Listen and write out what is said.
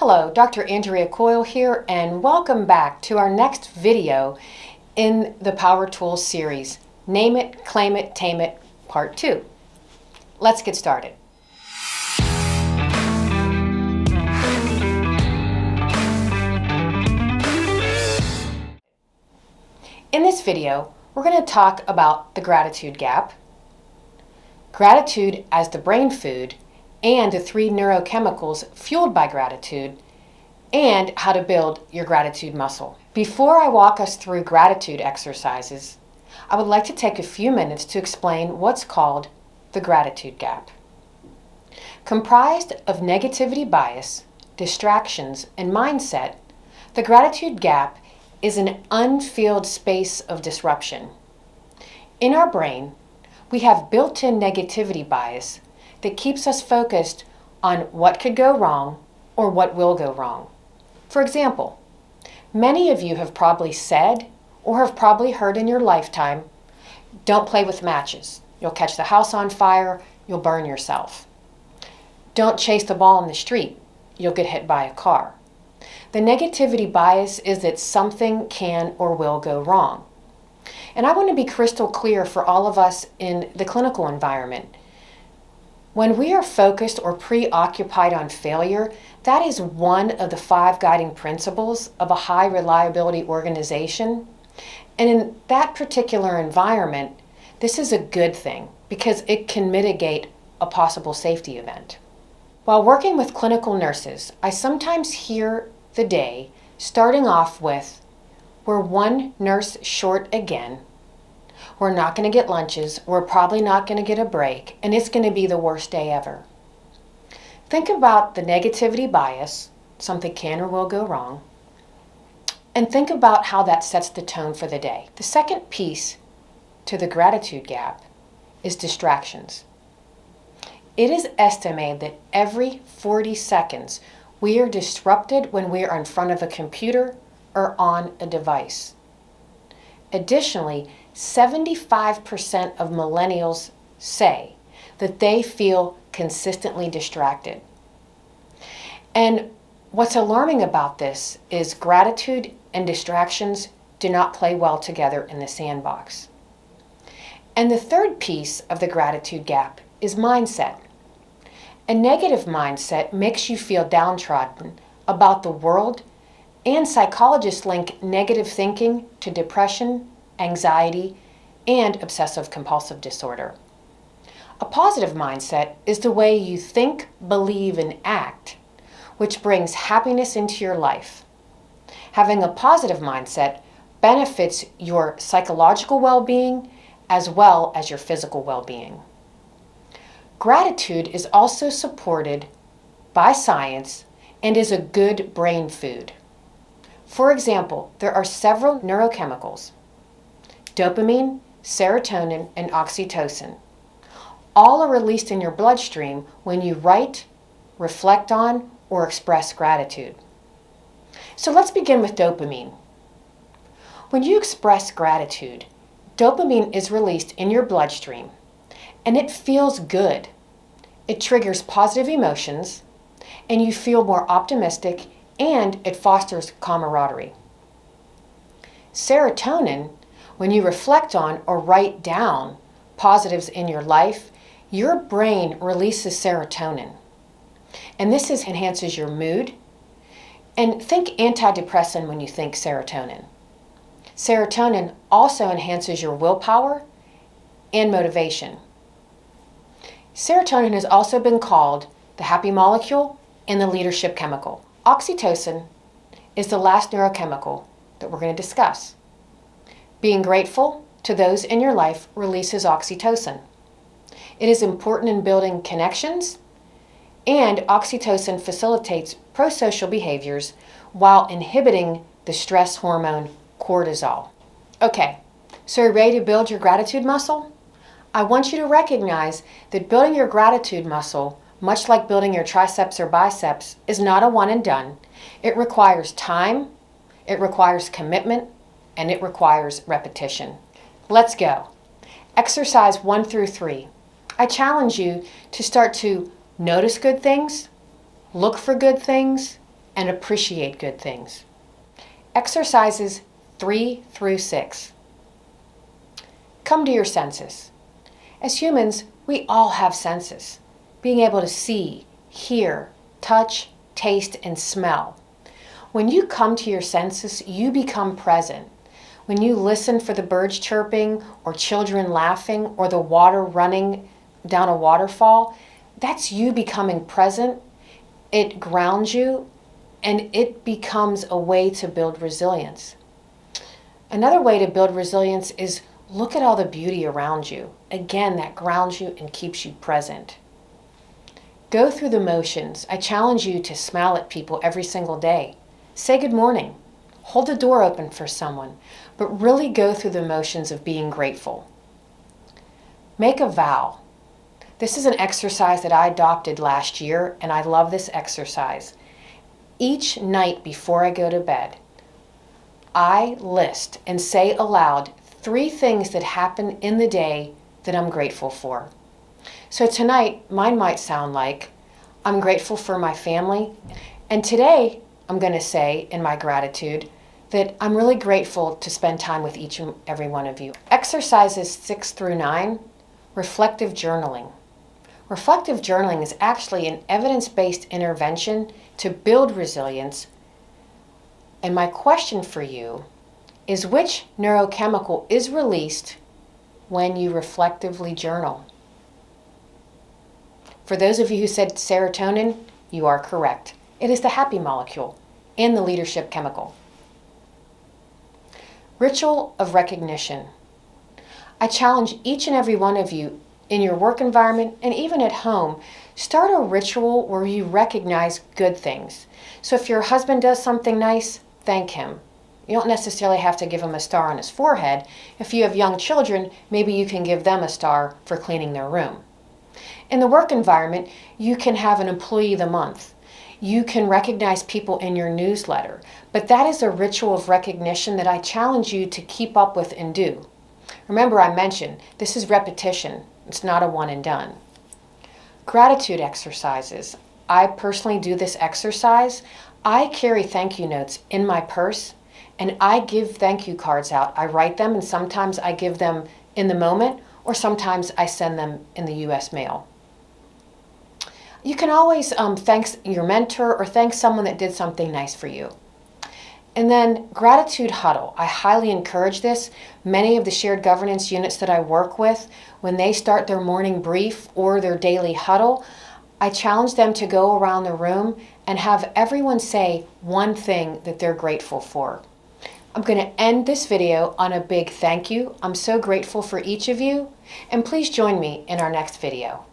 Hello, Dr. Andrea Coyle here, and welcome back to our next video in the Power Tools series, Name It, Claim It, Tame It, Part 2. Let's get started. In this video, we're going to talk about the gratitude gap, gratitude as the brain food, and the 3 neurochemicals fueled by gratitude, and how to build your gratitude muscle. Before I walk us through gratitude exercises, I would like to take a few minutes to explain what's called the gratitude gap. Comprised of negativity bias, distractions, and mindset, the gratitude gap is an unfilled space of disruption. In our brain, we have built-in negativity bias that keeps us focused on what could go wrong or what will go wrong. For example, many of you have probably said or have probably heard in your lifetime, "Don't play with matches. You'll catch the house on fire, you'll burn yourself. Don't chase the ball in the street. You'll get hit by a car." The negativity bias is that something can or will go wrong. And I want to be crystal clear for all of us in the clinical environment. When we are focused or preoccupied on failure, that is one of the 5 guiding principles of a high reliability organization. And in that particular environment, this is a good thing because it can mitigate a possible safety event. While working with clinical nurses, I sometimes hear the day starting off with, "We're 1 nurse short again. We're not going to get lunches. We're probably not going to get a break, and it's going to be the worst day ever." Think about the negativity bias, something can or will go wrong, and think about how that sets the tone for the day. The second piece to the gratitude gap is distractions. It is estimated that every 40 seconds we are disrupted when we are in front of a computer or on a device. Additionally, 75% of millennials say that they feel consistently distracted. And what's alarming about this is gratitude and distractions do not play well together in the sandbox. And the third piece of the gratitude gap is mindset. A negative mindset makes you feel downtrodden about the world, and psychologists link negative thinking to depression, anxiety, and obsessive-compulsive disorder. A positive mindset is the way you think, believe, and act, which brings happiness into your life. Having a positive mindset benefits your psychological well-being as well as your physical well-being. Gratitude is also supported by science and is a good brain food. For example, there are several neurochemicals: dopamine, serotonin, and oxytocin. All are released in your bloodstream when you write, reflect on, or express gratitude. So let's begin with dopamine. When you express gratitude, dopamine is released in your bloodstream, and it feels good. It triggers positive emotions, and you feel more optimistic, and it fosters camaraderie. Serotonin, when you reflect on or write down positives in your life, your brain releases serotonin. And this enhances your mood. And think antidepressant when you think serotonin. Serotonin also enhances your willpower and motivation. Serotonin has also been called the happy molecule and the leadership chemical. Oxytocin is the last neurochemical that we're going to discuss. Being grateful to those in your life releases oxytocin. It is important in building connections, and oxytocin facilitates prosocial behaviors while inhibiting the stress hormone cortisol. Okay, so you're ready to build your gratitude muscle? I want you to recognize that building your gratitude muscle, much like building your triceps or biceps, is not a one and done. It requires time, it requires commitment, and it requires repetition. Let's go. Exercise 1 through 3. I challenge you to start to notice good things, look for good things, and appreciate good things. Exercises 3 through 6. Come to your senses. As humans, we all have senses. Being able to see, hear, touch, taste, and smell. When you come to your senses, you become present. When you listen for the birds chirping or children laughing or the water running down a waterfall, that's you becoming present. It grounds you and it becomes a way to build resilience. Another way to build resilience is look at all the beauty around you. Again, that grounds you and keeps you present. Go through the motions. I challenge you to smile at people every single day. Say good morning. Hold the door open for someone, but really go through the motions of being grateful. Make a vow. This is an exercise that I adopted last year, and I love this exercise. Each night before I go to bed, I list and say aloud 3 things that happen in the day that I'm grateful for. So tonight, mine might sound like, I'm grateful for my family, and today I'm going to say in my gratitude that I'm really grateful to spend time with each and every one of you. Exercises 6 through 9, reflective journaling. Reflective journaling is actually an evidence-based intervention to build resilience. And my question for you is, which neurochemical is released when you reflectively journal? For those of you who said serotonin, you are correct. It is the happy molecule and the leadership chemical. Ritual of recognition. I challenge each and every one of you in your work environment and even at home, start a ritual where you recognize good things. So if your husband does something nice, thank him. You don't necessarily have to give him a star on his forehead. If you have young children, maybe you can give them a star for cleaning their room. In the work environment, you can have an employee of the month. You can recognize people in your newsletter, but that is a ritual of recognition that I challenge you to keep up with and do. Remember, I mentioned this is repetition. It's not a one and done. Gratitude exercises. I personally do this exercise. I carry thank you notes in my purse, and I give thank you cards out. I write them, and sometimes I give them in the moment, or sometimes I send them in the U.S. mail. You can always thank your mentor or thank someone that did something nice for you. And then gratitude huddle. I highly encourage this. Many of the shared governance units that I work with, when they start their morning brief or their daily huddle, I challenge them to go around the room and have everyone say one thing that they're grateful for. I'm going to end this video on a big thank you. I'm so grateful for each of you, and please join me in our next video.